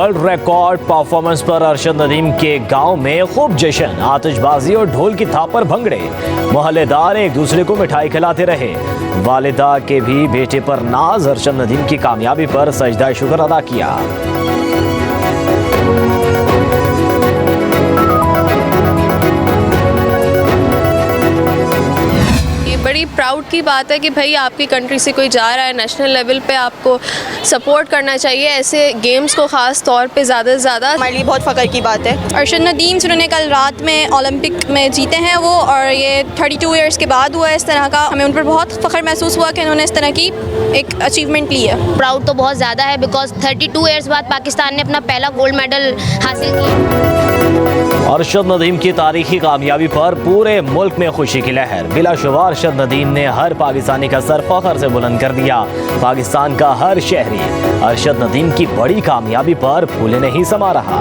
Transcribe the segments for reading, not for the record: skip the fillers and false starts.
World record performance पर अरशद नदीम के गांव में खूब जश्न, आतिशबाजी और ढोल की थाप पर भंगड़े। मोहल्लेदार एक दूसरे को मिठाई खिलाते रहे। वालिदा के भी बेटे पर नाज, अरशद नदीम की कामयाबी पर सजदा शुक्र अदा किया। बड़ी प्राउड की बात है कि भाई आपकी कंट्री से कोई जा रहा है नेशनल लेवल पे, आपको सपोर्ट करना चाहिए ऐसे गेम्स को, ख़ास तौर पे ज़्यादा से ज़्यादा। हमारे लिए बहुत फ़ख्र की बात है। अरशद नदीम जिन्होंने कल रात में ओलंपिक में जीते हैं वो, और ये 32 ईयर्स के बाद हुआ है इस तरह का। हमें उन पर बहुत फ़ख्र महसूस हुआ कि उन्होंने इस तरह की एक अचीवमेंट ली है। प्राउड तो बहुत ज़्यादा है बिकॉज 32 ईयर्स बाद पाकिस्तान ने अपना पहला गोल्ड मेडल हासिल किया। अरशद नदीम की तारीखी कामयाबी पर पूरे मुल्क में खुशी की लहर। बिलाशुबा अरशद नदीम ने हर पाकिस्तानी का सर फख्र से बुलंद कर दिया। पाकिस्तान का हर शहरी अरशद नदीम की बड़ी कामयाबी पर फूले नहीं समा रहा।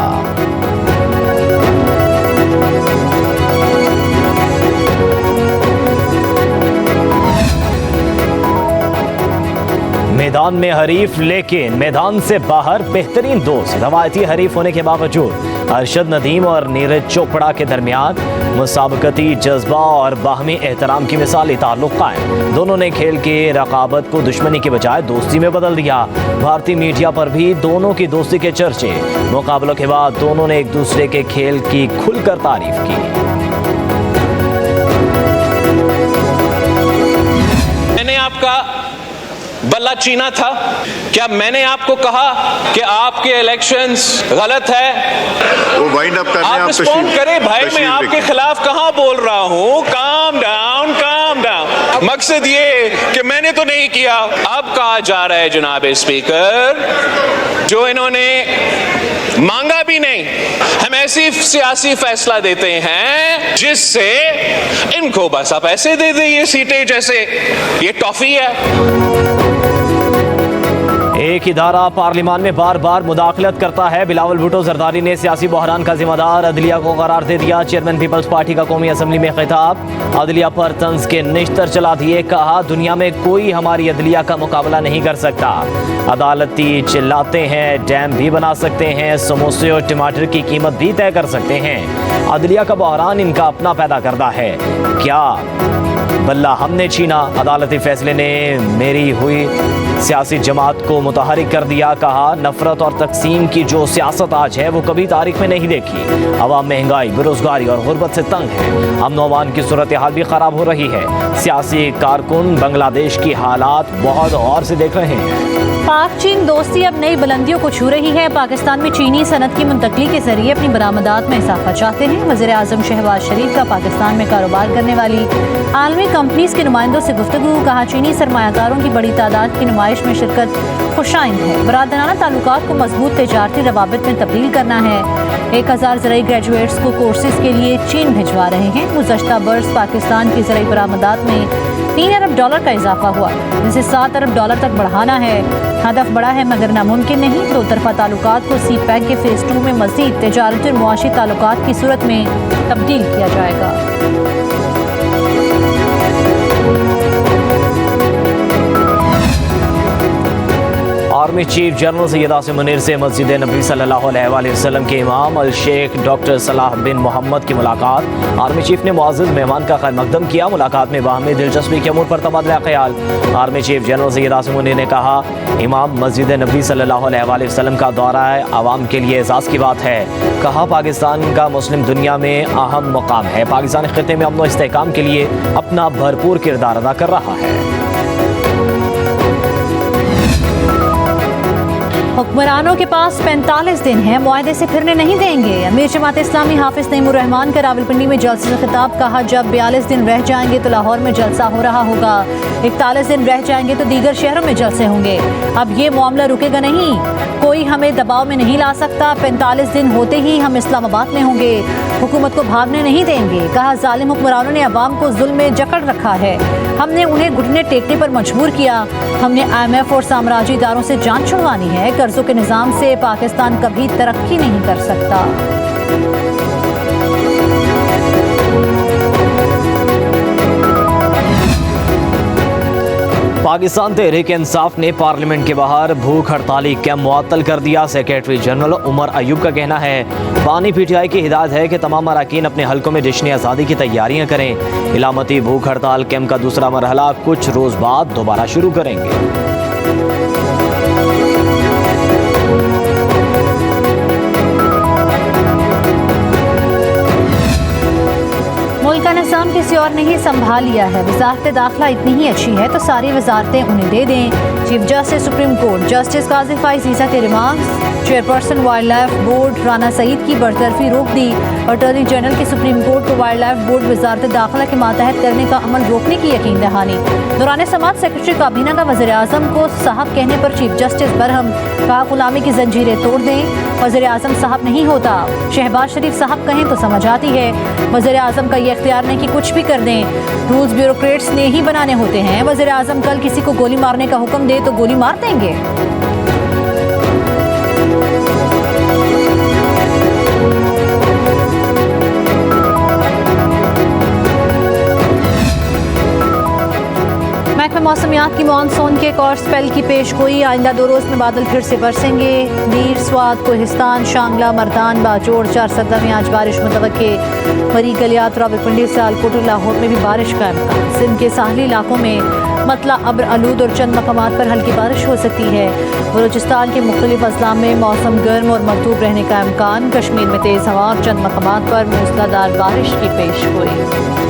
मैदान में हरीफ लेकिन मैदान से बाहर बेहतरीन दोस्त। रवायती हरीफ होने के बावजूद अरशद नदीम और नीरज चोपड़ा के दरमियान मुसाबकती जज्बा और बाहमी एहतराम की मिसाली ताल्लुक कायम। दोनों ने खेल के रकाबत को दुश्मनी के बजाय दोस्ती में बदल दिया। भारतीय मीडिया पर भी दोनों की दोस्ती के चर्चे। मुकाबलों के बाद दोनों ने एक दूसरे के खेल की खुलकर तारीफ की। मैंने आपका बल्ला चीना था। क्या मैंने आपको कहा कि आपके इलेक्शंस गलत है? वो वाइंड अप करने आप रिस्पॉन्ड करें भाई, मैं आपके खिलाफ कहां बोल रहा हूं? Calm down, calm down. मकसद ये कि मैंने तो नहीं किया। अब कहा जा रहा है जनाब स्पीकर, जो इन्होंने मांगा भी नहीं, हम ऐसी सियासी फैसला देते हैं जिससे इनको बस आप ऐसे दे दें ये सीटें जैसे ये टॉफी है। एक इदारा पार्लियामान में बार बार मुदाखलत करता है। बिलावल भुट्टो जरदारी ने सियासी बहरान का जिम्मेदार अदलिया को करार दे दिया। चेयरमैन पीपल्स पार्टी का कौमी असम्बली में खिताब। अदलिया पर तंज के निश्तर चला दिए। कहा दुनिया में कोई हमारी अदलिया का मुकाबला नहीं कर सकता। अदालती चिल्लाते हैं, डैम भी बना सकते हैं, समोसे और टमाटर की कीमत भी तय कर सकते हैं। अदलिया का बहरान इनका अपना पैदा करता है। क्या बल्ला हमने छीना? अदालती फैसले ने मेरी हुई सियासी जमात को मुतहरिक कर दिया। कहा नफरत और तकसीम की जो सियासत आज है वो कभी तारीख में नहीं देखी। अवाम महंगाई, बेरोजगारी और गुर्बत से तंग है। अमन व अमान की सूरत हाल भी खराब हो रही है। सियासी कारकुन बांग्लादेश की हालात बहुत गौर से देख रहे हैं। पाक चीन दोस्ती अब नई बुलंदियों को छू रही है। पाकिस्तान में चीनी सनत की मुंतकली के जरिए अपनी बरामदात में इजाफा चाहते हैं। वज़ीर आज़म शहबाज शरीफ का पाकिस्तान में कारोबार करने वाली आलमी कंपनीज के नुमाइंदों से गुफ्तगू। कहा चीनी सरमायाकारों की बड़ी तादाद की नुमाइश में शिरकत खुशाइंद है। बरादराना ताल्लुकात को मजबूत तिजारती रवाबित में तब्दील करना है। 1000 ज़राई ग्रेजुएट्स को कोर्सेज के लिए चीन भिजवा रहे हैं। गुज़श्ता बरस पाकिस्तान की ज़राई बरामदात में $3 अरब का इजाफा हुआ, जिसे $7 अरब तक बढ़ाना है। हदफ बड़ा है मगर नामुमकिन नहीं। दो तरफा ताल्लुकात को सी पैक के फेज़ 2 में मज़ीद तिजारती और मुआशी ताल्लुकात की सूरत में तब्दील किया जाएगा। Army chief general Syed Asim Munir से मस्जिद नबी सल्लल्लाहु अलैहि वसल्लम के इमाम अल शेख डॉक्टर सलाह बिन मोहम्मद की मुलाकात। आर्मी चीफ ने मुअज़्ज़िज़ मेहमान का खैर मकदम किया। मुलाकात में बाहमी दिलचस्पी के अमूर पर तबादला ख्याल। Army chief general Syed Asim Munir ने कहा इमाम मस्जिद नबी सल्लल्लाहु अलैहि वसल्लम का दौरा आवाम के लिए एजाज़ की बात है। कहा पाकिस्तान का मुस्लिम दुनिया में अहम मकाम है। पाकिस्तान खित्ते में अमन व इस्तेहकाम के लिए अपना भरपूर किरदार अदा कर रहा है। हुक्मरानों के पास 45 दिन है, मुआहदे से फिरने नहीं देंगे। अमीर जमात इस्लामी हाफिज नईमुर रहमान का रावलपिंडी में जलसे से खिताब। कहा जब 42 दिन रह जाएंगे तो लाहौर में जलसा हो रहा होगा, 41 दिन रह जाएंगे तो दीगर शहरों में जलसे होंगे। अब ये मामला रुकेगा नहीं, कोई हमें दबाव में नहीं ला सकता। 45 दिन होते ही हम इस्लामाबाद में होंगे, हुकूमत को भागने नहीं देंगे। कहा जालिम हुक्मरानों ने अवाम को जुल्म में जकड़ रखा है, हमने उन्हें घुटने टेकने पर मजबूर किया। हमने IMF और साम्राज्य इदारों से जान छुड़वानी है। कर्जों के निज़ाम से पाकिस्तान कभी तरक्की नहीं कर सकता। पाकिस्तान तहरीक इंसाफ ने पार्लियामेंट के बाहर भूख हड़ताली कैंप मुअत्तल कर दिया। सेक्रेटरी जनरल उमर अयूब का कहना है बानी PTI की हिदायत है कि तमाम अरकान अपने हल्कों में जश्न आज़ादी की तैयारियां करें। इलामती भूख हड़ताल कैंप का दूसरा मरहला कुछ रोज़ बाद दोबारा शुरू करेंगे। मुल्क का निज़ाम किसी और ने ही संभाल लिया है। वज़ारत दाखिला इतनी ही अच्छी है तो सारी वज़ारतें उन्हें दे दें। Chief justice supreme court justice Qazi Faez Isa के remarks. Chairperson wildlife board Rana Saeed की बरतरफी रोक दी। अटॉर्नी जनरल की सुप्रीम कोर्ट को वाइल्ड लाइफ बोर्ड वज़ारत दाखिला के मातहत करने का अमल रोकने की यकीन दहानी। दौरान समात सेक्रेटरी काबीना का वज़ीर आज़म को साहब कहने पर चीफ जस्टिस बरहम, कहा गुलामी की जंजीरें तोड़ दें। वज़ीर आज़म साहब नहीं होता, शहबाज शरीफ साहब कहें तो समझ आती है। वज़ीर आज़म का ये इख्तियार नहीं कि कुछ भी कर दें, रूल्स ब्यूरोक्रेट्स ने ही बनाने होते हैं। वज़ीर आज़म कल किसी को गोली मारने का हुक्म दे तो गोली मार देंगे। महकमा मौसमियात की मानसून के एक और स्पेल की पेश गोई। आइंदा 2 रोज़ में बादल फिर से बरसेंगे। नीर, स्वात, कोहिस्तान, शांगला, मर्दान, बाजोड़, चारसदा में आज बारिश मुतवक्के। मरी, गलियात, रावलपिंडी, सियालकोट और लाहौर में भी बारिश का इम्कान। सिंध के साहली इलाकों में मतला, अब्र आलूद और चंद मकामात पर हल्की बारिश हो सकती है। बलूचिस्तान के मुख्तलिफ अजला में मौसम गर्म और मरतूब रहने का इम्कान। कश्मीर में तेज़ हवा और चंद मकामात पर मूसलाधार बारिश की पेश गोई।